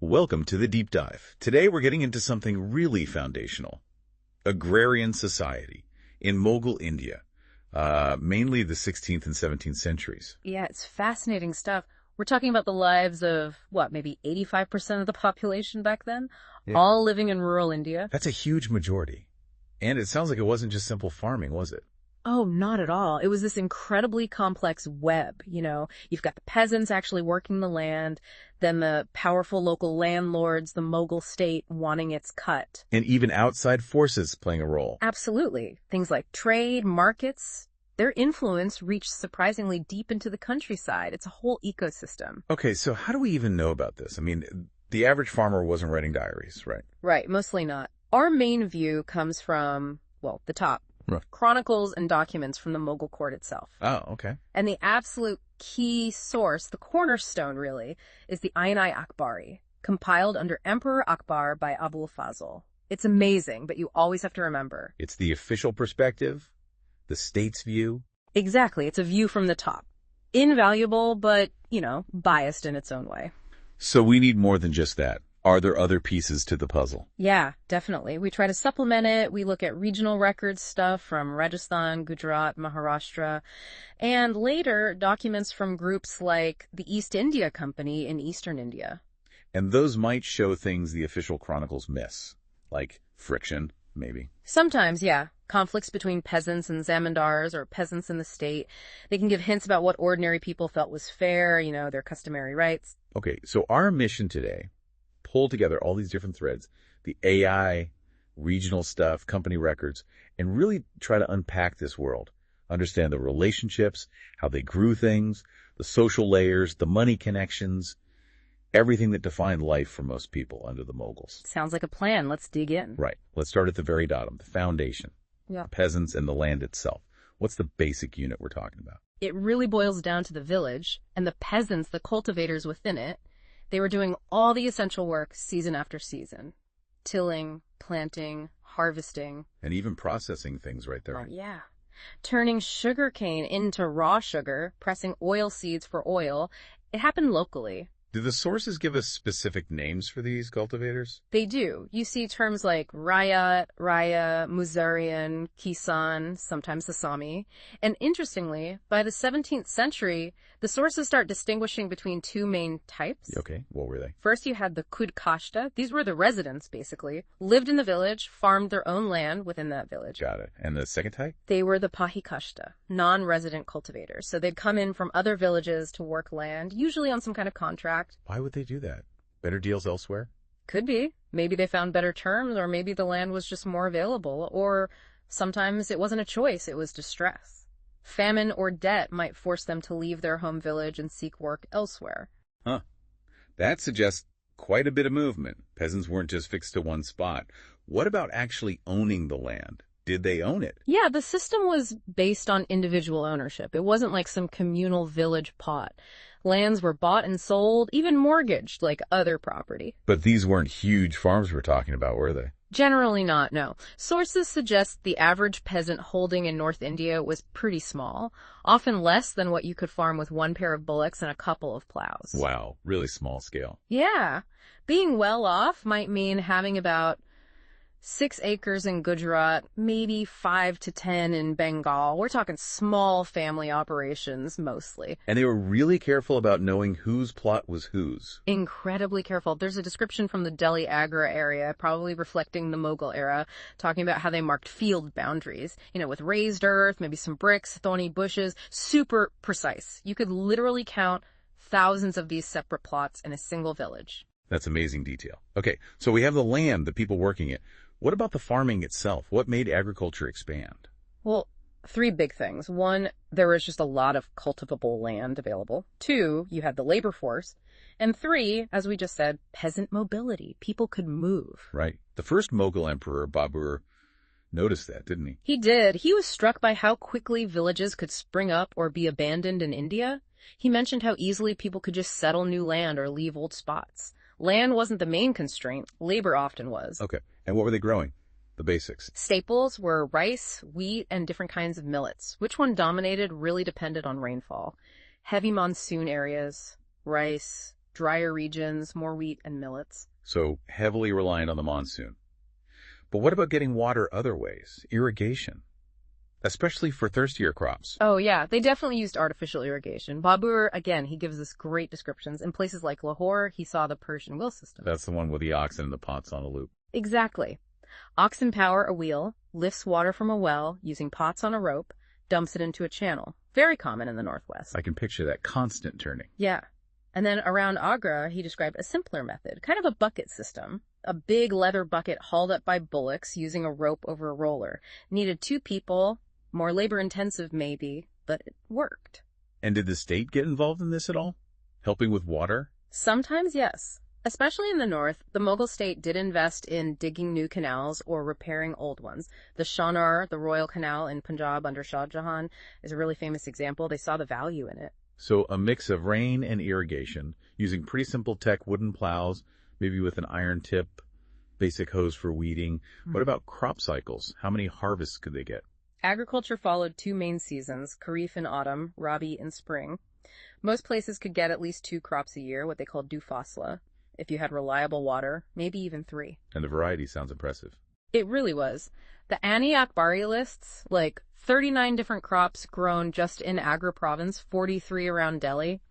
Welcome to the Deep Dive. Today we're getting into something really foundational. Agrarian society in Mughal India, mainly the 16th and 17th centuries. Yeah, it's fascinating stuff. We're talking about the lives of, maybe 85% of the population back then, Yeah. all living in rural India. That's a huge majority. And it sounds like it wasn't just simple farming, was it? Oh, not at all. It was this incredibly complex web, You've got the peasants actually working the land, then the powerful local landlords, the Mughal state wanting its cut. And even outside forces playing a role. Absolutely. Things like trade, markets, their influence reached surprisingly deep into the countryside. It's a whole ecosystem. Okay, so how do we even know about this? I mean, the average farmer wasn't writing diaries, right? Right, mostly not. Our main view comes from, the top. Right. Chronicles and documents from the Mughal court itself. Oh, okay. And the absolute key source, the cornerstone really, is the Ain-i-Akbari, compiled under Emperor Akbar by Abul Fazl. It's amazing, but you always have to remember. It's the official perspective, the state's view. Exactly, it's a view from the top. Invaluable, but, biased in its own way. So we need more than just that. Are there other pieces to the puzzle? Yeah, definitely. We try to supplement it. We look at regional records stuff from Rajasthan, Gujarat, Maharashtra, and later documents from groups like the East India Company in eastern India. And those might show things the official chronicles miss, like friction, maybe. Sometimes, yeah. Conflicts between peasants and zamindars or peasants in the state. They can give hints about what ordinary people felt was fair, their customary rights. Okay, so our mission today, pull together all these different threads, the AI, regional stuff, company records, and really try to unpack this world, understand the relationships, how they grew things, the social layers, the money connections, everything that defined life for most people under the Mughals. Sounds like a plan. Let's dig in. Right. Let's start at the very bottom, the foundation, Yeah. the peasants and the land itself. What's the basic unit we're talking about? It really boils down to the village and the peasants, the cultivators within it. They were doing all the essential work season after season. Tilling, planting, harvesting. And even processing things right there. Oh, yeah. Turning sugarcane into raw sugar, pressing oil seeds for oil. It happened locally. Do the sources give us specific names for these cultivators? They do. You see terms like Rayat, Raya, Muzarian, Kisan, sometimes Asami. And interestingly, by the 17th century, the sources start distinguishing between two main types. Okay, what were they? First, you had the Kudkashta. These were the residents, basically. Lived in the village, farmed their own land within that village. Got it. And the second type? They were the Pahikashta, non-resident cultivators. So they'd come in from other villages to work land, usually on some kind of contract. Why would they do that? Better deals elsewhere? Could be. Maybe they found better terms, or maybe the land was just more available, or sometimes it wasn't a choice, it was distress. Famine or debt might force them to leave their home village and seek work elsewhere. Huh. That suggests quite a bit of movement. Peasants weren't just fixed to one spot. What about actually owning the land? Did they own it? Yeah, the system was based on individual ownership. It wasn't like some communal village plot. Lands were bought and sold, even mortgaged like other property. But these weren't huge farms we're talking about, were they? Generally not, no. Sources suggest the average peasant holding in North India was pretty small, often less than what you could farm with one pair of bullocks and a couple of plows. Wow, really small scale. Yeah. Being well off might mean having about 6 acres in Gujarat, maybe 5 to 10 in Bengal. We're talking small family operations, mostly. And they were really careful about knowing whose plot was whose. Incredibly careful. There's a description from the Delhi Agra area, probably reflecting the Mughal era, talking about how they marked field boundaries, with raised earth, maybe some bricks, thorny bushes, super precise. You could literally count thousands of these separate plots in a single village. That's amazing detail. Okay, so we have the land, the people working it. What about the farming itself? What made agriculture expand? Well, 3 big things. 1, there was just a lot of cultivable land available. 2, you had the labor force. And 3, as we just said, peasant mobility. People could move. Right. The first Mughal emperor, Babur, noticed that, didn't he? He did. He was struck by how quickly villages could spring up or be abandoned in India. He mentioned how easily people could just settle new land or leave old spots. Land wasn't the main constraint. Labor often was. Okay. And what were they growing? The basics. Staples were rice, wheat, and different kinds of millets. Which one dominated really depended on rainfall. Heavy monsoon areas, rice. drier regions, more wheat and millets. So heavily reliant on the monsoon. But what about getting water other ways? Irrigation, especially for thirstier crops. Oh yeah, they definitely used artificial irrigation. Babur, again, he gives us great descriptions. In places like Lahore, he saw the Persian wheel system. That's the one with the oxen and the pots on a loop. Exactly. Oxen power a wheel, lifts water from a well using pots on a rope, dumps it into a channel. Very common in the Northwest. I can picture that constant turning. Yeah. And then around Agra, he described a simpler method, kind of a bucket system. A big leather bucket hauled up by bullocks using a rope over a roller. Needed 2 people, more labor-intensive maybe, but it worked. And did the state get involved in this at all? Helping with water? Sometimes, yes. Especially in the north, the Mughal state did invest in digging new canals or repairing old ones. The Shanar, the Royal Canal in Punjab under Shah Jahan, is a really famous example. They saw the value in it. So a mix of rain and irrigation, using pretty simple tech wooden plows, maybe with an iron tip, basic hose for weeding. What about crop cycles? How many harvests could they get? Agriculture followed 2 main seasons, Kharif in autumn, Rabi in spring. Most places could get at least 2 crops a year, what they called du fasla. If you had reliable water, maybe even 3. And the variety sounds impressive. It really was. The Ani Akbari lists, like 39 different crops grown just in Agra province, 43 around Delhi.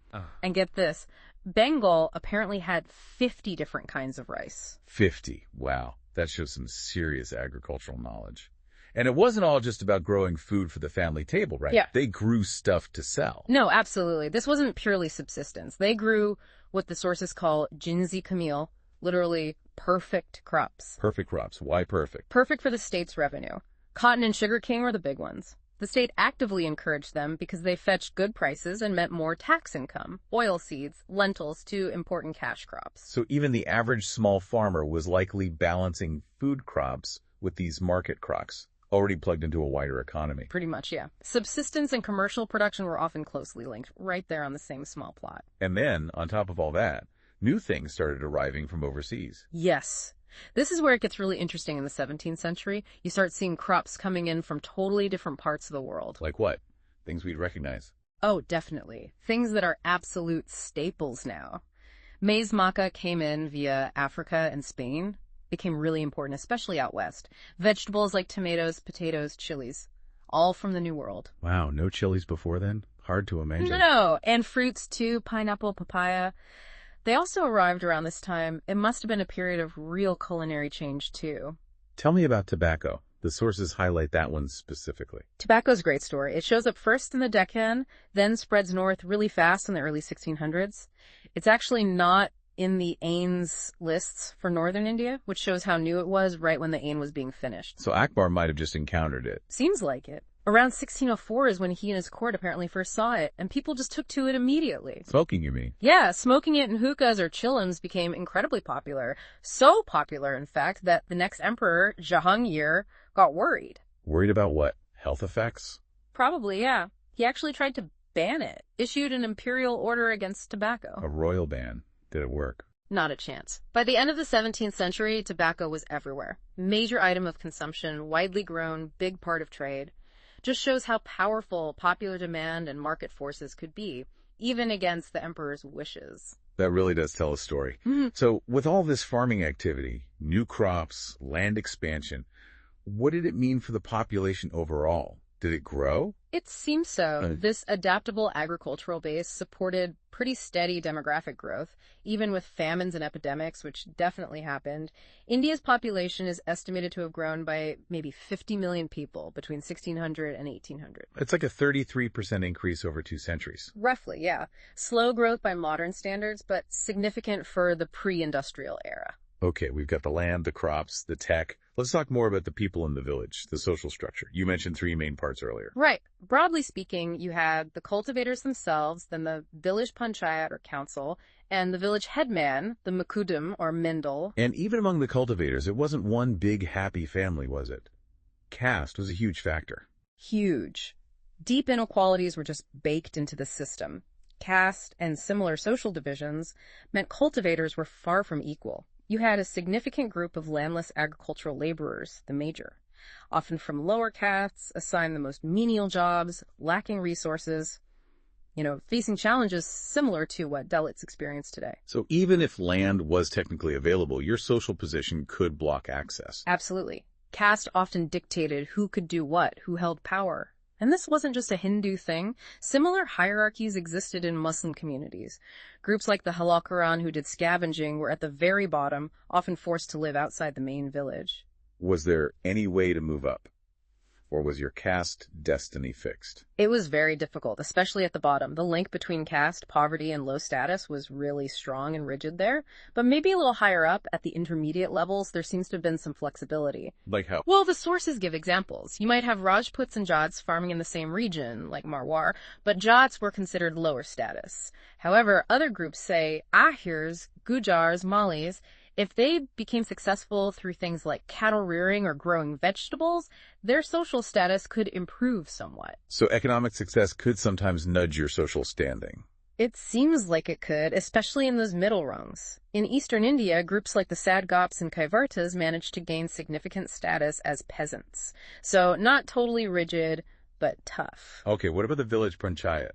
And get this, Bengal apparently had 50 different kinds of rice. 50. Wow. That shows some serious agricultural knowledge. And it wasn't all just about growing food for the family table, right? Yeah. They grew stuff to sell. No, absolutely. This wasn't purely subsistence. They grew what the sources call jinzi kamil, literally perfect crops. Perfect crops. Why perfect? Perfect for the state's revenue. Cotton and sugarcane were the big ones. The state actively encouraged them because they fetched good prices and meant more tax income. Oilseeds, lentils, 2 important cash crops. So even the average small farmer was likely balancing food crops with these market crops, already plugged into a wider economy. Pretty much, yeah. Subsistence and commercial production were often closely linked, right there on the same small plot. And then, on top of all that, new things started arriving from overseas. Yes. This is where it gets really interesting in the 17th century. You start seeing crops coming in from totally different parts of the world. Like what? Things we'd recognize. Oh, definitely. Things that are absolute staples now. Maize maca came in via Africa and Spain. Became really important, especially out west. Vegetables like tomatoes, potatoes, chilies, all from the New World. Wow, no chilies before then? Hard to imagine. No, and fruits too, pineapple, papaya. They also arrived around this time. It must have been a period of real culinary change too. Tell me about tobacco. The sources highlight that one specifically. Tobacco's a great story. It shows up first in the Deccan, then spreads north really fast in the early 1600s. It's actually not in the Ains lists for northern India, which shows how new it was right when the Ain was being finished. So Akbar might have just encountered it. Seems like it. Around 1604 is when he and his court apparently first saw it, and people just took to it immediately. Smoking, you mean? Yeah, smoking it in hookahs or chillums became incredibly popular. So popular, in fact, that the next emperor, Jahangir, got worried. Worried about what? Health effects? Probably, yeah. He actually tried to ban it, issued an imperial order against tobacco. A royal ban. Did it work? Not a chance. By the end of the 17th century, tobacco was everywhere. Major item of consumption, widely grown, big part of trade. Just shows how powerful popular demand and market forces could be, even against the emperor's wishes. That really does tell a story. So with all this farming activity, new crops, land expansion, what did it mean for the population overall? Did it grow? It seems so. This adaptable agricultural base supported pretty steady demographic growth, even with famines and epidemics, which definitely happened. India's population is estimated to have grown by maybe 50 million people between 1600 and 1800. It's like a 33% increase over 2 centuries. Roughly, yeah. Slow growth by modern standards, but significant for the pre-industrial era. Okay, we've got the land, the crops, the tech. Let's talk more about the people in the village, the social structure. You mentioned 3 main parts earlier. Right. Broadly speaking, you had the cultivators themselves, then the village panchayat or council, and the village headman, the makudam or mendel. And even among the cultivators, it wasn't one big happy family, was it? Caste was a huge factor. Huge. Deep inequalities were just baked into the system. Caste and similar social divisions meant cultivators were far from equal. You had a significant group of landless agricultural laborers, the major, often from lower castes, assigned the most menial jobs, lacking resources. facing challenges similar to what Dalits experience today. So even if land was technically available, your social position could block access. Absolutely. Caste often dictated who could do what, who held power. And this wasn't just a Hindu thing. Similar hierarchies existed in Muslim communities. Groups like the Halal who did scavenging were at the very bottom, often forced to live outside the main village. Was there any way to move up? Or was your caste destiny fixed? It was very difficult, especially at the bottom. The link between caste, poverty, and low status was really strong and rigid there. But maybe a little higher up, at the intermediate levels, there seems to have been some flexibility. Like how? Well, the sources give examples. You might have Rajputs and Jats farming in the same region, like Marwar, but Jats were considered lower status. However, other groups say Ahirs, Gujars, Malis, if they became successful through things like cattle rearing or growing vegetables, their social status could improve somewhat. So economic success could sometimes nudge your social standing. It seems like it could, especially in those middle rungs. In eastern India, groups like the Sadgops and Kaivartas managed to gain significant status as peasants. So not totally rigid, but tough. Okay, what about the village panchayat?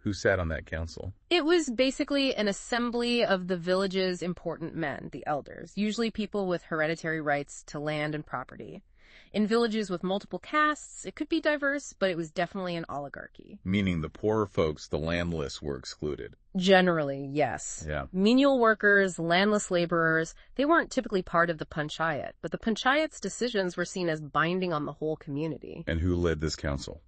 Who sat on that council? It was basically an assembly of the village's important men, the elders, usually people with hereditary rights to land and property. In villages with multiple castes, it could be diverse, but it was definitely an oligarchy. Meaning the poorer folks, the landless, were excluded. Generally, yes. Yeah. Menial workers, landless laborers, they weren't typically part of the panchayat, but the panchayat's decisions were seen as binding on the whole community. And who led this council?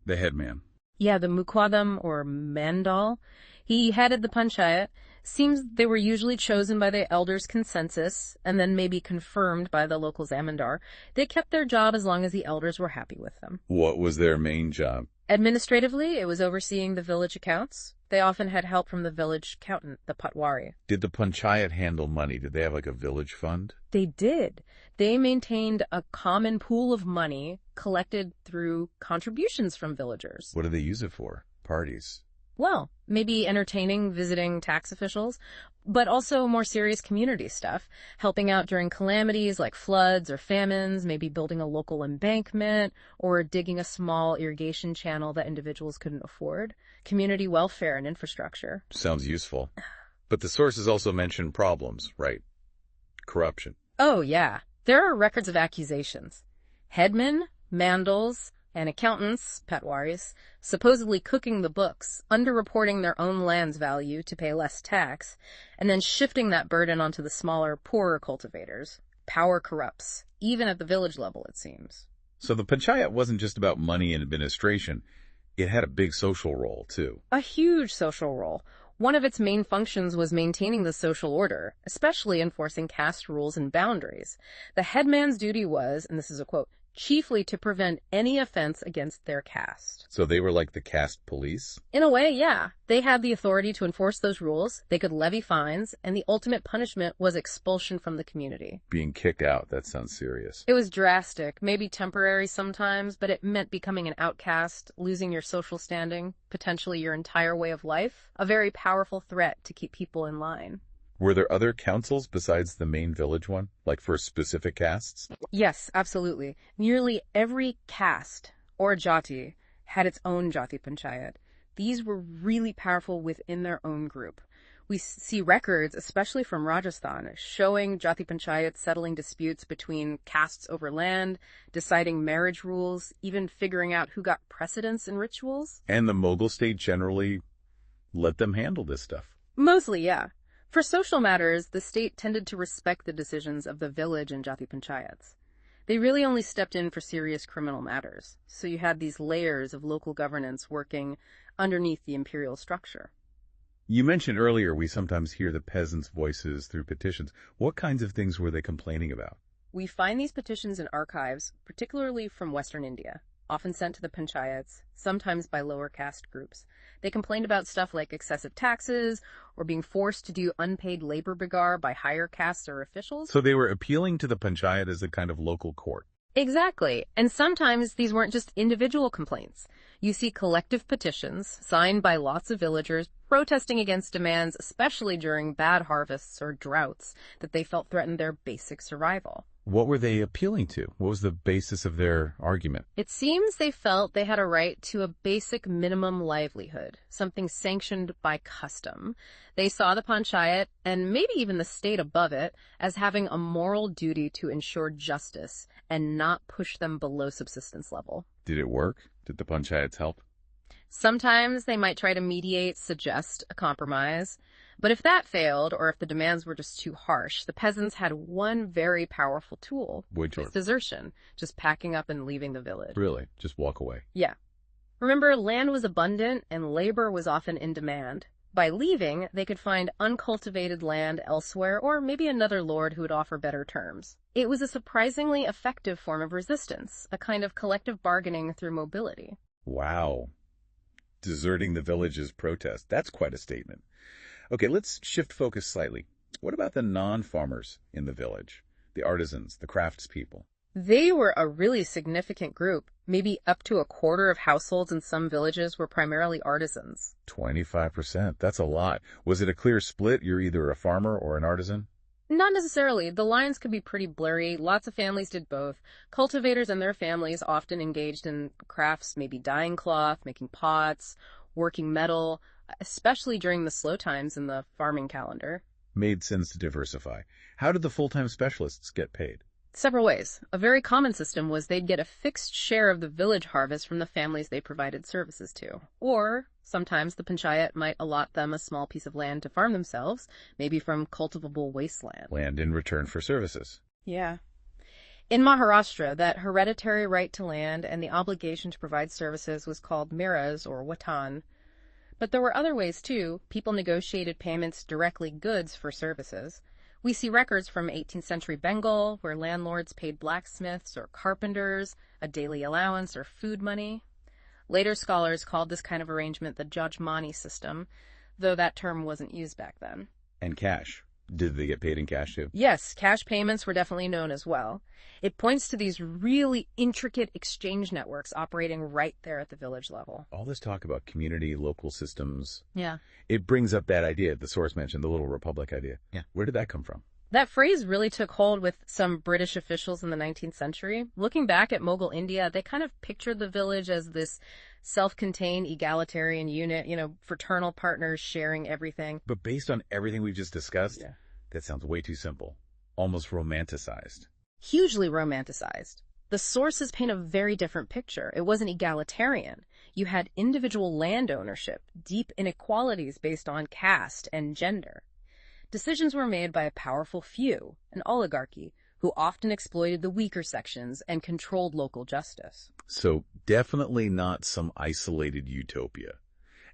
The headman. Yeah, the Muqaddam or Mandal. He headed the panchayat. Seems they were usually chosen by the elders' consensus and then maybe confirmed by the local zamindar. They kept their job as long as the elders were happy with them. What was their main job? Administratively, it was overseeing the village accounts. They often had help from the village accountant, the patwari. Did the panchayat handle money? Did they have like a village fund? They did. They maintained a common pool of money collected through contributions from villagers. What did they use it for? Parties. Well, maybe entertaining, visiting tax officials, but also more serious community stuff, helping out during calamities like floods or famines, maybe building a local embankment or digging a small irrigation channel that individuals couldn't afford, community welfare and infrastructure. Sounds useful. But the sources also mention problems, right? Corruption. Oh, yeah. There are records of accusations. Headmen, mandals, and accountants, patwaris, supposedly cooking the books, underreporting their own land's value to pay less tax, and then shifting that burden onto the smaller, poorer cultivators. Power corrupts, even at the village level, it seems. So the panchayat wasn't just about money and administration. It had a big social role, too. A huge social role. One of its main functions was maintaining the social order, especially enforcing caste rules and boundaries. The headman's duty was, and this is a quote, chiefly to prevent any offense against their caste. So they were like the caste police? In a way, yeah. They had the authority to enforce those rules, they could levy fines, and the ultimate punishment was expulsion from the community. Being kicked out, that sounds serious. It was drastic, maybe temporary sometimes, but it meant becoming an outcast, losing your social standing, potentially your entire way of life, a very powerful threat to keep people in line. Were there other councils besides the main village one, like for specific castes? Yes, absolutely. Nearly every caste, or jati, had its own jati panchayat. These were really powerful within their own group. We see records, especially from Rajasthan, showing jati panchayats settling disputes between castes over land, deciding marriage rules, even figuring out who got precedence in rituals. And the Mughal state generally let them handle this stuff. Mostly, yeah. For social matters, the state tended to respect the decisions of the village and jati panchayats. They really only stepped in for serious criminal matters, so you had these layers of local governance working underneath the imperial structure. You mentioned earlier we sometimes hear the peasants' voices through petitions. What kinds of things were they complaining about? We find these petitions in archives, particularly from Western India, often sent to the panchayats, sometimes by lower caste groups. They complained about stuff like excessive taxes or being forced to do unpaid labor bigar by higher castes or officials. So they were appealing to the panchayat as a kind of local court. Exactly. And sometimes these weren't just individual complaints. You see collective petitions signed by lots of villagers protesting against demands, especially during bad harvests or droughts, that they felt threatened their basic survival. What were they appealing to? What was the basis of their argument? It seems they felt they had a right to a basic minimum livelihood, something sanctioned by custom. They saw the panchayat, and maybe even the state above it, as having a moral duty to ensure justice and not push them below subsistence level. Did it work? Did the panchayats help? Sometimes they might try to mediate, suggest a compromise. But if that failed, or if the demands were just too harsh, the peasants had one very powerful tool. Which It's desertion, just packing up and leaving the village. Really? Just walk away. Yeah. Remember, land was abundant and labor was often in demand. By leaving, they could find uncultivated land elsewhere, or maybe another lord who would offer better terms. It was a surprisingly effective form of resistance, a kind of collective bargaining through mobility. Wow. Deserting the village's protest. That's quite a statement. Okay, let's shift focus slightly. What about the non-farmers in the village? The artisans, the craftspeople? They were a really significant group. Maybe up to a quarter of households in some villages were primarily artisans. 25%. That's a lot. Was it a clear split? You're either a farmer or an artisan? Not necessarily. The lines could be pretty blurry. Lots of families did both. Cultivators and their families often engaged in crafts, maybe dyeing cloth, making pots, working metal, especially during the slow times in the farming calendar. Made sense to diversify. How did the full-time specialists get paid? Several ways. A very common system was they'd get a fixed share of the village harvest from the families they provided services to. Or sometimes the panchayat might allot them a small piece of land to farm themselves, maybe from cultivable wasteland. Land in return for services. Yeah. In Maharashtra, that hereditary right to land and the obligation to provide services was called miras or watan. But there were other ways too. People negotiated payments directly goods for services. We see records from 18th century Bengal where landlords paid blacksmiths or carpenters a daily allowance or food money. Later scholars called this kind of arrangement the jajmani system, though that term wasn't used back then. And cash. Did they get paid in cash too? Yes, cash payments were definitely known as well. It points to these really intricate exchange networks operating right there at the village level. All this talk about community, local systems. Yeah. It brings up that idea the source mentioned, the little republic idea. Yeah. Where did that come from? That phrase really took hold with some British officials in the 19th century. Looking back at Mughal India, they kind of pictured the village as this self-contained egalitarian unit, fraternal partners sharing everything. But based on everything we've just discussed, that sounds way too simple. Almost romanticized. Hugely romanticized. The sources paint a very different picture. It wasn't egalitarian. You had individual land ownership, deep inequalities based on caste and gender. Decisions were made by a powerful few, an oligarchy, who often exploited the weaker sections and controlled local justice. So definitely not some isolated utopia.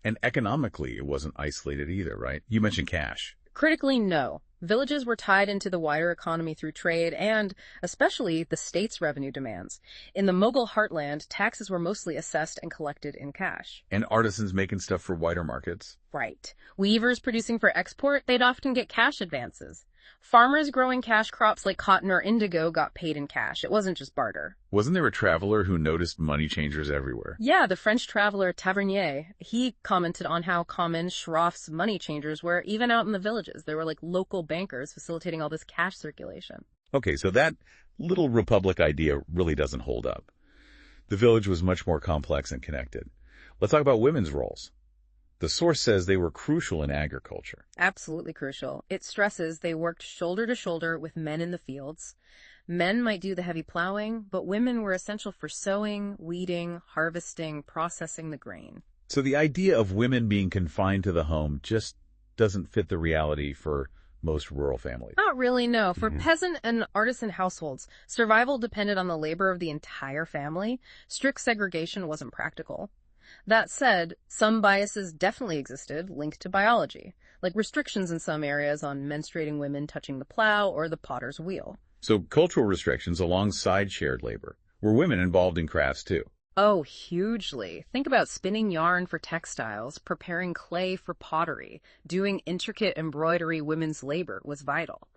And economically, it wasn't isolated either, right? You mentioned cash. Critically, no. Villages were tied into the wider economy through trade and, especially, the state's revenue demands. In the Mughal heartland, taxes were mostly assessed and collected in cash. And artisans making stuff for wider markets. Right. Weavers producing for export, they'd often get cash advances. Farmers growing cash crops like cotton or indigo got paid in cash. It wasn't just barter. Wasn't there a traveler who noticed money changers everywhere? Yeah, the French traveler Tavernier. He commented on how common Schroff's money changers were even out in the villages. They were like local bankers facilitating all this cash circulation. Okay, so that little republic idea really doesn't hold up. The village was much more complex and connected. Let's talk about women's roles. The source says they were crucial in agriculture. Absolutely crucial. It stresses they worked shoulder to shoulder with men in the fields. Men might do the heavy plowing, but women were essential for sowing, weeding, harvesting, processing the grain. So the idea of women being confined to the home just doesn't fit the reality for most rural families. Not really, no. For peasant and artisan households, survival depended on the labor of the entire family. Strict segregation wasn't practical. That said, some biases definitely existed linked to biology, like restrictions in some areas on menstruating women touching the plow or the potter's wheel. So cultural restrictions alongside shared labor. Were women involved in crafts too? Oh, hugely. Think about spinning yarn for textiles, preparing clay for pottery, doing intricate embroidery. Women's labor was vital.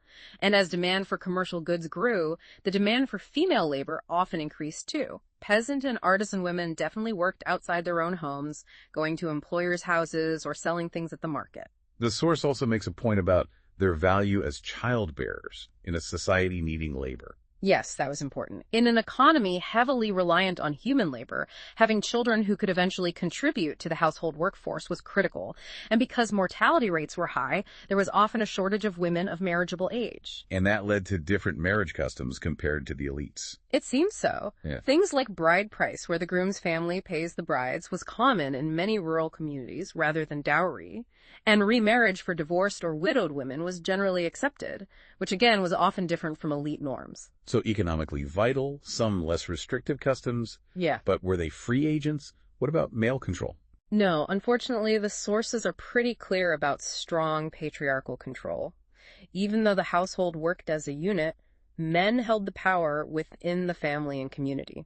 And as demand for commercial goods grew, the demand for female labor often increased too. Peasant and artisan women definitely worked outside their own homes, going to employers' houses or selling things at the market. The source also makes a point about their value as child bearers in a society needing labor. Yes, that was important. In an economy heavily reliant on human labor, having children who could eventually contribute to the household workforce was critical. And because mortality rates were high, there was often a shortage of women of marriageable age. And that led to different marriage customs compared to the elites. It seems so. Yeah. Things like bride price, where the groom's family pays the brides, was common in many rural communities rather than dowry. And remarriage for divorced or widowed women was generally accepted, which again was often different from elite norms. So economically vital, some less restrictive customs. Yeah. But were they free agents? What about male control? No, unfortunately, the sources are pretty clear about strong patriarchal control. Even though the household worked as a unit, men held the power within the family and community.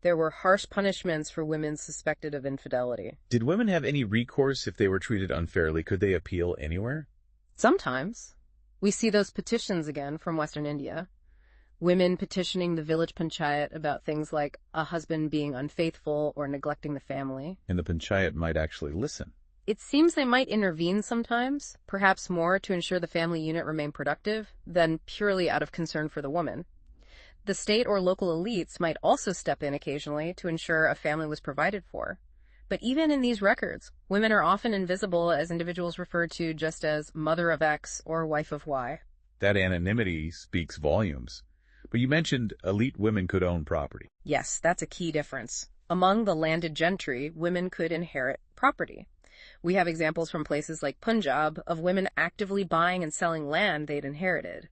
There were harsh punishments for women suspected of infidelity. Did women have any recourse if they were treated unfairly? Could they appeal anywhere? Sometimes. We see those petitions again from Western India. Women petitioning the village panchayat about things like a husband being unfaithful or neglecting the family. And the panchayat might actually listen. It seems they might intervene sometimes, perhaps more to ensure the family unit remain productive than purely out of concern for the woman. The state or local elites might also step in occasionally to ensure a family was provided for. But even in these records, women are often invisible as individuals referred to just as mother of X or wife of Y. That anonymity speaks volumes. But you mentioned elite women could own property. Yes, that's a key difference. Among the landed gentry, women could inherit property. We have examples from places like Punjab of women actively buying and selling land they'd inherited.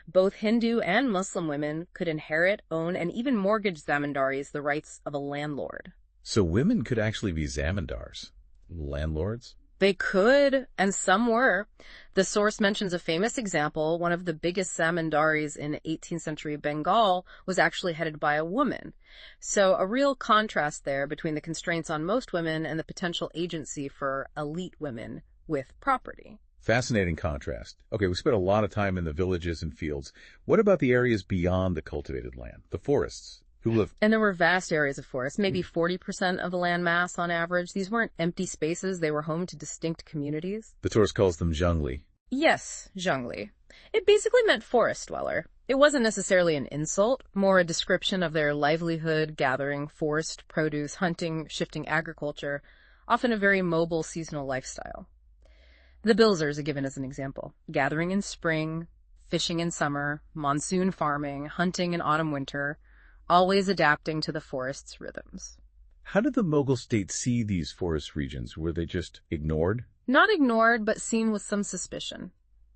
Both Hindu and Muslim women could inherit, own, and even mortgage zamindaris, the rights of a landlord. So women could actually be zamindars, landlords? They could, and some were. The source mentions a famous example. One of the biggest zamindaris in 18th century Bengal was actually headed by a woman. So a real contrast there between the constraints on most women and the potential agency for elite women with property. Fascinating contrast. Okay, we spent a lot of time in the villages and fields. What about the areas beyond the cultivated land, the forests? Who lived? And there were vast areas of forest, maybe 40% of the land mass on average. These weren't empty spaces. They were home to distinct communities. The source calls them jungli. Yes, jungli. It basically meant forest dweller. It wasn't necessarily an insult, more a description of their livelihood, gathering forest produce, hunting, shifting agriculture, often a very mobile seasonal lifestyle. The Bilzers are given as an example. Gathering in spring, fishing in summer, monsoon farming, hunting in autumn-winter, always adapting to the forest's rhythms. How did the Mughal state see these forest regions? Were they just ignored? Not ignored, but seen with some suspicion.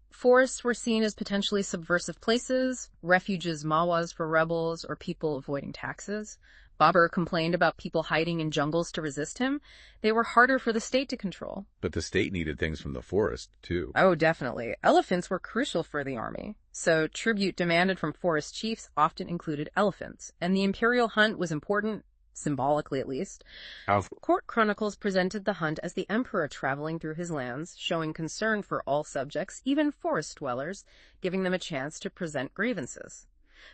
Forests were seen as potentially subversive places, refuges, mawas for rebels, or people avoiding taxes. Babur complained about people hiding in jungles to resist him. They were harder for the state to control. But the state needed things from the forest, too. Oh, definitely. Elephants were crucial for the army. So tribute demanded from forest chiefs often included elephants. And the imperial hunt was important, symbolically at least. Court chronicles presented the hunt as the emperor traveling through his lands, showing concern for all subjects, even forest dwellers, giving them a chance to present grievances.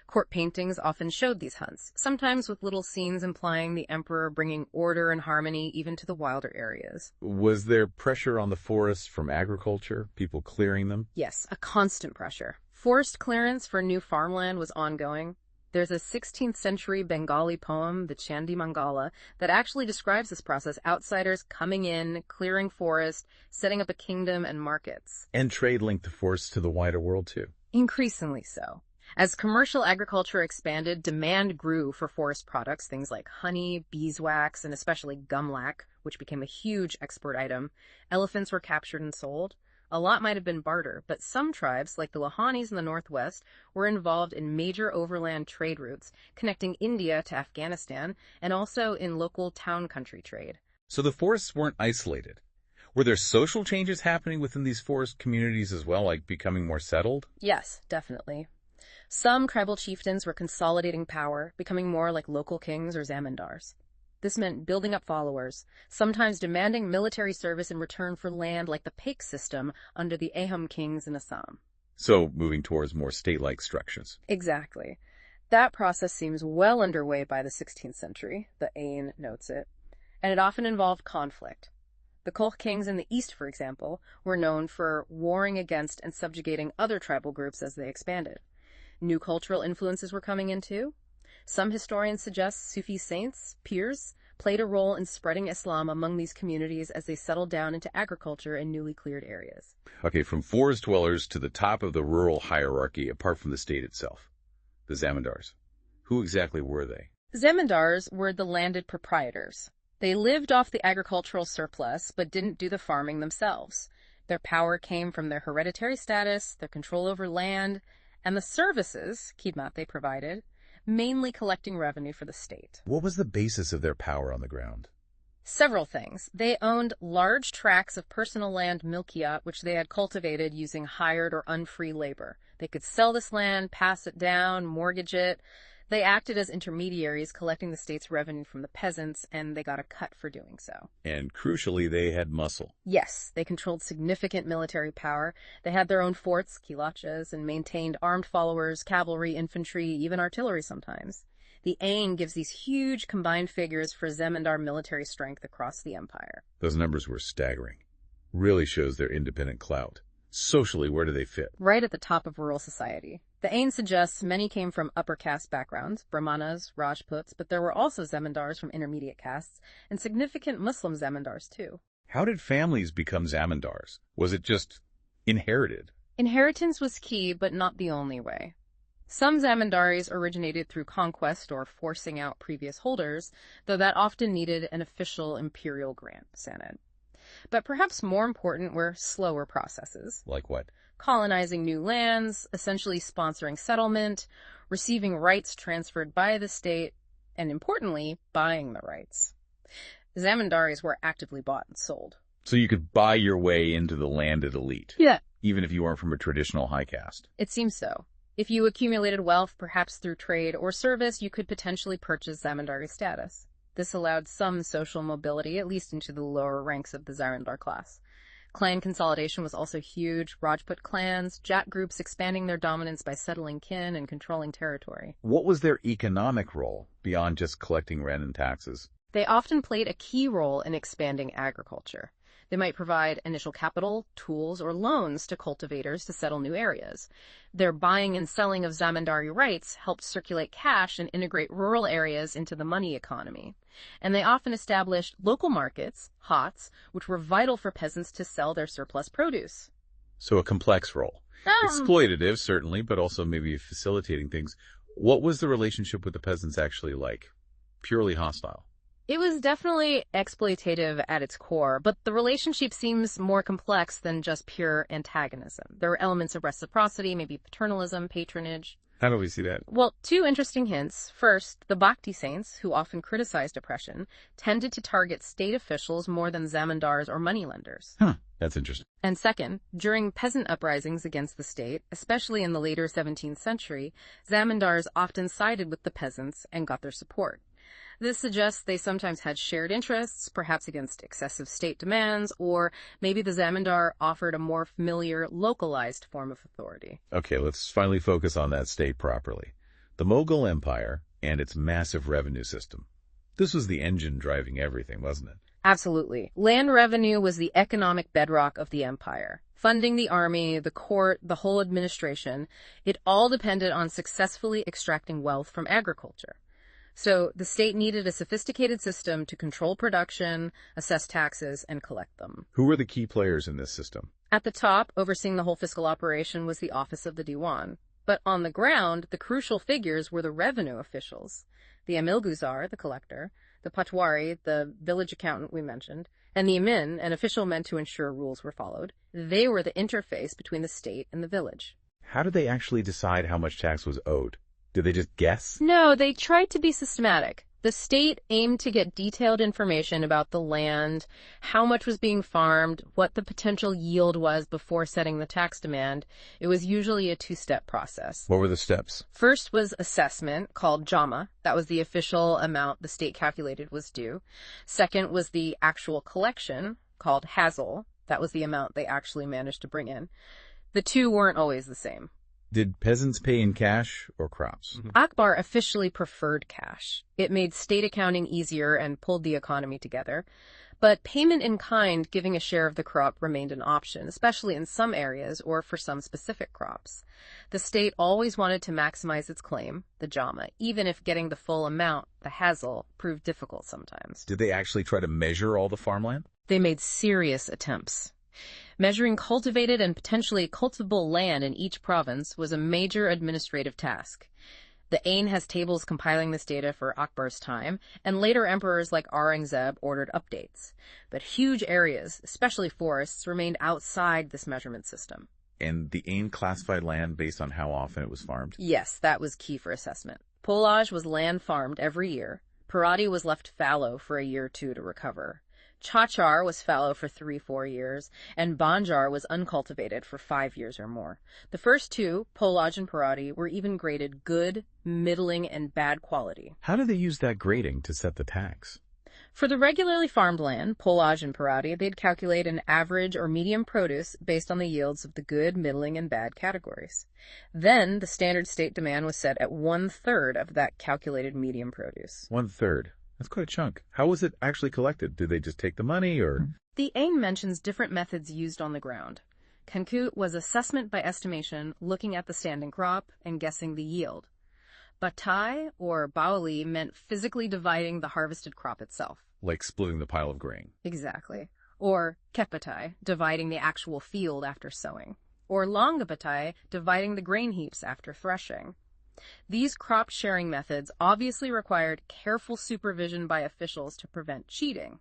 Court paintings often showed these hunts, sometimes with little scenes implying the emperor bringing order and harmony even to the wilder areas. Was there pressure on the forests from agriculture, people clearing them? Yes, a constant pressure. Forest clearance for new farmland was ongoing. There's a 16th century Bengali poem, the Chandi Mangala, that actually describes this process. Outsiders coming in, clearing forest, setting up a kingdom and markets. And trade linked the forests to the wider world, too. Increasingly so. As commercial agriculture expanded, demand grew for forest products, things like honey, beeswax, and especially gumlac, which became a huge export item. Elephants were captured and sold. A lot might have been barter, but some tribes, like the Lahanis in the northwest, were involved in major overland trade routes, connecting India to Afghanistan, and also in local town country trade. So the forests weren't isolated. Were there social changes happening within these forest communities as well, like becoming more settled? Yes, definitely. Some tribal chieftains were consolidating power, becoming more like local kings or zamindars. This meant building up followers, sometimes demanding military service in return for land like the Paik system under the Ahom kings in Assam. So moving towards more state-like structures. Exactly. That process seems well underway by the 16th century, the Ain notes it, and it often involved conflict. The Kolkh kings in the east, for example, were known for warring against and subjugating other tribal groups as they expanded. New cultural influences were coming in too. Some historians suggest Sufi saints, pirs, played a role in spreading Islam among these communities as they settled down into agriculture in newly cleared areas. Okay, from forest dwellers to the top of the rural hierarchy apart from the state itself. The zamindars. Who exactly were they? Zamindars were the landed proprietors. They lived off the agricultural surplus, but didn't do the farming themselves. Their power came from their hereditary status, their control over land, and the services, khidmat, they provided, mainly collecting revenue for the state. What was the basis of their power on the ground? Several things. They owned large tracts of personal land milkiyat, which they had cultivated using hired or unfree labor. They could sell this land, pass it down, mortgage it. They acted as intermediaries, collecting the state's revenue from the peasants, and they got a cut for doing so. And crucially, they had muscle. Yes, they controlled significant military power. They had their own forts, kilachas, and maintained armed followers, cavalry, infantry, even artillery sometimes. The Ain gives these huge combined figures for Zemindar military strength across the empire. Those numbers were staggering. Really shows their independent clout. Socially, where do they fit? Right at the top of rural society. The Ain suggests many came from upper caste backgrounds, Brahmanas, Rajputs, but there were also Zamindars from intermediate castes, and significant Muslim Zamindars too. How did families become zamindars? Was it just inherited? Inheritance was key, but not the only way. Some zamindaries originated through conquest or forcing out previous holders, though that often needed an official imperial grant, Sanad. But perhaps more important were slower processes. Like what? Colonizing new lands, essentially sponsoring settlement, receiving rights transferred by the state, and importantly, buying the rights. Zamindaries were actively bought and sold. So you could buy your way into the landed elite? Yeah. Even if you weren't from a traditional high caste? It seems so. If you accumulated wealth, perhaps through trade or service, you could potentially purchase zamindari status. This allowed some social mobility, at least into the lower ranks of the zamindar class. Clan consolidation was also huge. Rajput clans, Jat groups expanding their dominance by settling kin and controlling territory. What was their economic role beyond just collecting rent and taxes? They often played a key role in expanding agriculture. They might provide initial capital, tools, or loans to cultivators to settle new areas. Their buying and selling of zamindari rights helped circulate cash and integrate rural areas into the money economy. And they often established local markets, haats, which were vital for peasants to sell their surplus produce. So a complex role. Exploitative, certainly, but also maybe facilitating things. What was the relationship with the peasants actually like? Purely hostile? It was definitely exploitative at its core, but the relationship seems more complex than just pure antagonism. There were elements of reciprocity, maybe paternalism, patronage. How do we see that? Well, two interesting hints. First, the Bhakti saints, who often criticized oppression, tended to target state officials more than zamindars or moneylenders. That's interesting. And second, during peasant uprisings against the state, especially in the later 17th century, zamindars often sided with the peasants and got their support. This suggests they sometimes had shared interests, perhaps against excessive state demands, or maybe the zamindar offered a more familiar, localized form of authority. Okay, let's finally focus on that state properly. The Mughal Empire and its massive revenue system. This was the engine driving everything, wasn't it? Absolutely. Land revenue was the economic bedrock of the empire. Funding the army, the court, the whole administration, it all depended on successfully extracting wealth from agriculture. So the state needed a sophisticated system to control production, assess taxes, and collect them. Who were the key players in this system? At the top, overseeing the whole fiscal operation, was the office of the Diwan. But on the ground, the crucial figures were the revenue officials. The Amilguzar, the collector, the Patwari, the village accountant we mentioned, and the Amin, an official meant to ensure rules were followed. They were the interface between the state and the village. How did they actually decide how much tax was owed? Did they just guess? No, they tried to be systematic. The state aimed to get detailed information about the land, how much was being farmed, what the potential yield was before setting the tax demand. It was usually a two-step process. What were the steps? First was assessment, called jama. That was the official amount the state calculated was due. Second was the actual collection, called hazel. That was the amount they actually managed to bring in. The two weren't always the same. Did peasants pay in cash or crops? Akbar officially preferred cash. It made state accounting easier and pulled the economy together. But payment in kind, giving a share of the crop, remained an option, especially in some areas or for some specific crops. The state always wanted to maximize its claim, the jama, even if getting the full amount, the hasil, proved difficult sometimes. Did they actually try to measure all the farmland? They made serious attempts. Measuring cultivated and potentially cultivable land in each province was a major administrative task. The Ain has tables compiling this data for Akbar's time, and later emperors like Aurangzeb ordered updates. But huge areas, especially forests, remained outside this measurement system. And the Ain classified land based on how often it was farmed? Yes, that was key for assessment. Polaj was land farmed every year. Parati was left fallow for a year or two to recover. Chachar was fallow for 3-4 years, and Banjar was uncultivated for 5 years or more. The first two, Polaj and Parati, were even graded good, middling, and bad quality. How did they use that grading to set the tax? For the regularly farmed land, Polaj and Parati, they'd calculate an average or medium produce based on the yields of the good, middling, and bad categories. Then, the standard state demand was set at 1/3 of that calculated medium produce. 1/3. That's quite a chunk. How was it actually collected? Did they just take the money, or? The Ain mentions different methods used on the ground. Kanku was assessment by estimation, looking at the standing crop and guessing the yield. Batai, or Baoli, meant physically dividing the harvested crop itself. Like splitting the pile of grain. Exactly. Or Kepatai, dividing the actual field after sowing. Or Longabatai, dividing the grain heaps after threshing. These crop-sharing methods obviously required careful supervision by officials to prevent cheating.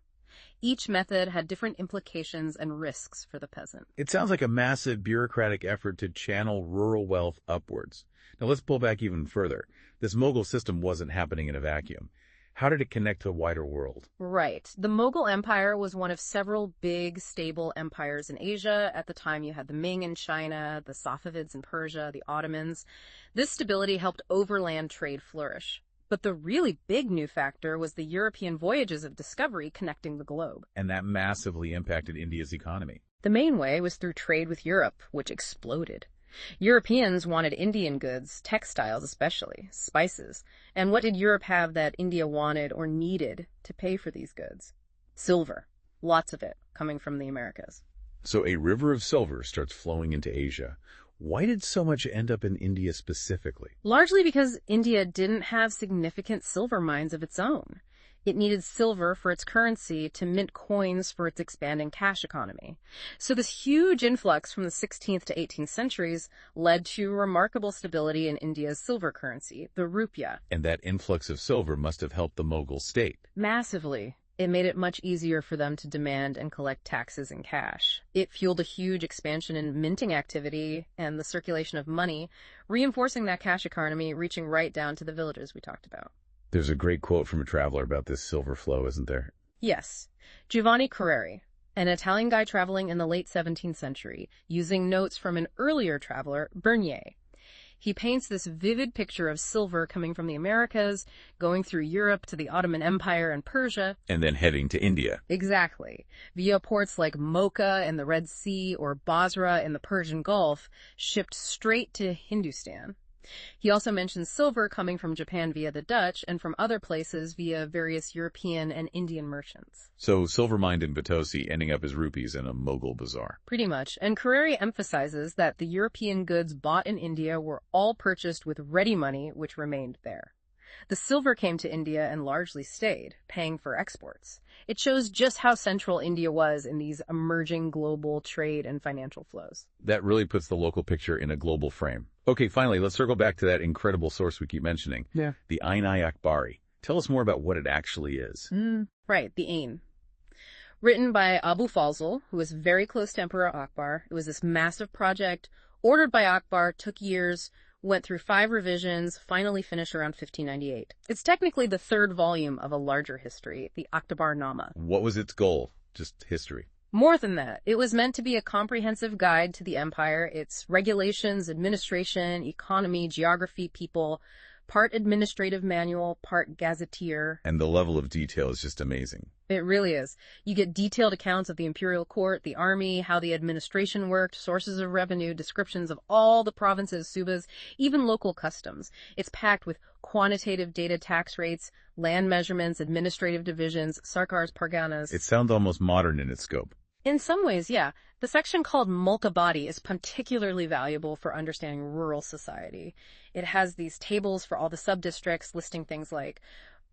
Each method had different implications and risks for the peasant. It sounds like a massive bureaucratic effort to channel rural wealth upwards. Now let's pull back even further. This Mughal system wasn't happening in a vacuum. How did it connect to a wider world? Right. The Mughal Empire was one of several big, stable empires in Asia. At the time, you had the Ming in China, the Safavids in Persia, the Ottomans. This stability helped overland trade flourish. But the really big new factor was the European voyages of discovery connecting the globe. And that massively impacted India's economy. The main way was through trade with Europe, which exploded. Europeans wanted Indian goods, textiles especially, spices. And what did Europe have that India wanted or needed to pay for these goods? Silver. Lots of it, coming from the Americas. So a river of silver starts flowing into Asia. Why did so much end up in India specifically? Largely because India didn't have significant silver mines of its own. It needed silver for its currency to mint coins for its expanding cash economy. So this huge influx from the 16th to 18th centuries led to remarkable stability in India's silver currency, the rupiah. And that influx of silver must have helped the Mughal state. Massively. It made it much easier for them to demand and collect taxes in cash. It fueled a huge expansion in minting activity and the circulation of money, reinforcing that cash economy, reaching right down to the villages we talked about. There's a great quote from a traveler about this silver flow, isn't there? Yes. Giovanni Carreri, an Italian guy traveling in the late 17th century, using notes from an earlier traveler, Bernier. He paints this vivid picture of silver coming from the Americas, going through Europe to the Ottoman Empire and Persia. And then heading to India. Exactly. Via ports like Mocha in the Red Sea or Basra in the Persian Gulf, shipped straight to Hindustan. He also mentions silver coming from Japan via the Dutch and from other places via various European and Indian merchants. So silver mined in Potosi ending up as rupees in a Mughal bazaar. Pretty much. And Carreri emphasizes that the European goods bought in India were all purchased with ready money, which remained there. The silver came to India and largely stayed, paying for exports. It shows just how central India was in these emerging global trade and financial flows. That really puts the local picture in a global frame. Okay, finally, let's circle back to that incredible source we keep mentioning. Yeah. The Ain-i-Akbari. Tell us more about what it actually is. Right, the Ain. Written by Abu Fazl, who was very close to Emperor Akbar. It was this massive project, ordered by Akbar, took years, went through 5 revisions, finally finished around 1598. It's technically the 3rd volume of a larger history, the Akbarnama. What was its goal? Just history. More than that, it was meant to be a comprehensive guide to the empire, its regulations, administration, economy, geography, people, part administrative manual, part gazetteer. And the level of detail is just amazing. It really is. You get detailed accounts of the imperial court, the army, how the administration worked, sources of revenue, descriptions of all the provinces, subas, even local customs. It's packed with quantitative data, tax rates, land measurements, administrative divisions, sarkars, parganas. It sounds almost modern in its scope. In some ways, yeah. The section called Mulkabadi is particularly valuable for understanding rural society. It has these tables for all the sub-districts listing things like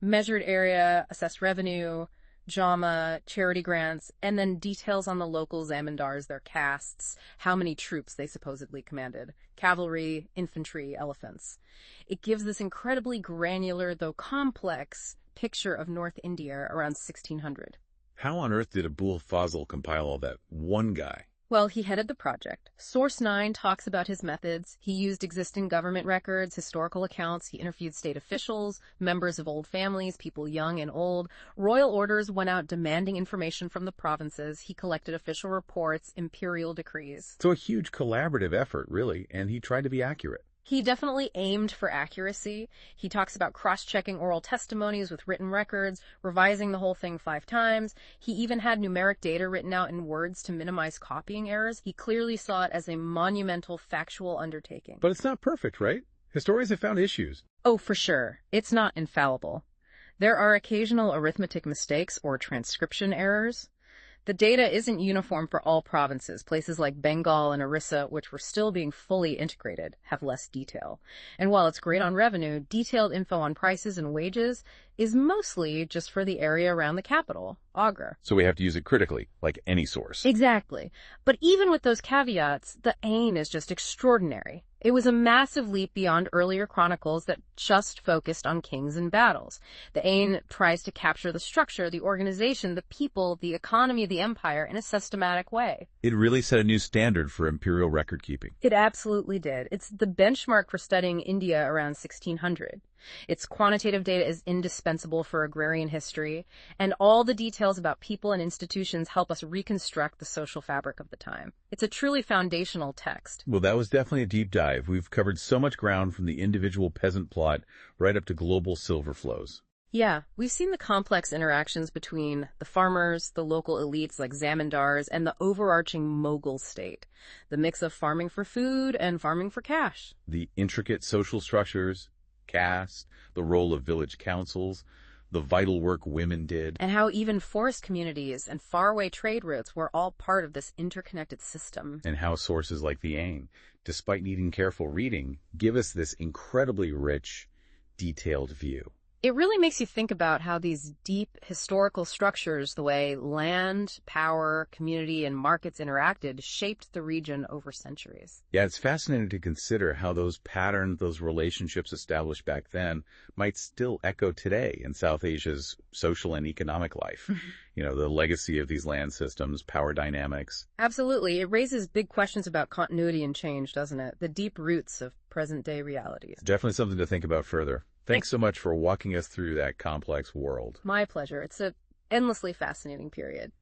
measured area, assessed revenue, JAMA, charity grants, and then details on the local zamindars, their castes, how many troops they supposedly commanded, cavalry, infantry, elephants. It gives this incredibly granular, though complex, picture of North India around 1600. How on earth did Abul Fazl compile all that? One guy. Well, he headed the project. Source 9 talks about his methods. He used existing government records, historical accounts. He interviewed state officials, members of old families, people young and old. Royal orders went out demanding information from the provinces. He collected official reports, imperial decrees. So a huge collaborative effort, really, and he tried to be accurate. He definitely aimed for accuracy. He talks about cross-checking oral testimonies with written records, revising the whole thing 5 times. He even had numeric data written out in words to minimize copying errors. He clearly saw it as a monumental factual undertaking. But it's not perfect, right? Historians have found issues. Oh, for sure. It's not infallible. There are occasional arithmetic mistakes or transcription errors. The data isn't uniform for all provinces. Places like Bengal and Orissa, which were still being fully integrated, have less detail. And while it's great on revenue, detailed info on prices and wages is mostly just for the area around the capital, Agra. So we have to use it critically, like any source. Exactly. But even with those caveats, the Ain is just extraordinary. It was a massive leap beyond earlier chronicles that just focused on kings and battles. The Ain tries to capture the structure, the organization, the people, the economy of the empire in a systematic way. It really set a new standard for imperial record keeping. It absolutely did. It's the benchmark for studying India around 1600. Its quantitative data is indispensable for agrarian history, and all the details about people and institutions help us reconstruct the social fabric of the time. It's a truly foundational text. Well, that was definitely a deep dive. We've covered so much ground from the individual peasant plot right up to global silver flows. Yeah, we've seen the complex interactions between the farmers, the local elites like zamindars, and the overarching Mughal state. The mix of farming for food and farming for cash. The intricate social structures, caste, the role of village councils, the vital work women did. And how even forest communities and faraway trade routes were all part of this interconnected system. And how sources like the Ain, despite needing careful reading, give us this incredibly rich, detailed view. It really makes you think about how these deep historical structures, the way land, power, community, and markets interacted, shaped the region over centuries. Yeah, it's fascinating to consider how those patterns, those relationships established back then might still echo today in South Asia's social and economic life. You know, the legacy of these land systems, power dynamics. Absolutely. It raises big questions about continuity and change, doesn't it? The deep roots of present-day realities. Definitely something to think about further. Thanks so much for walking us through that complex world. My pleasure. It's an endlessly fascinating period.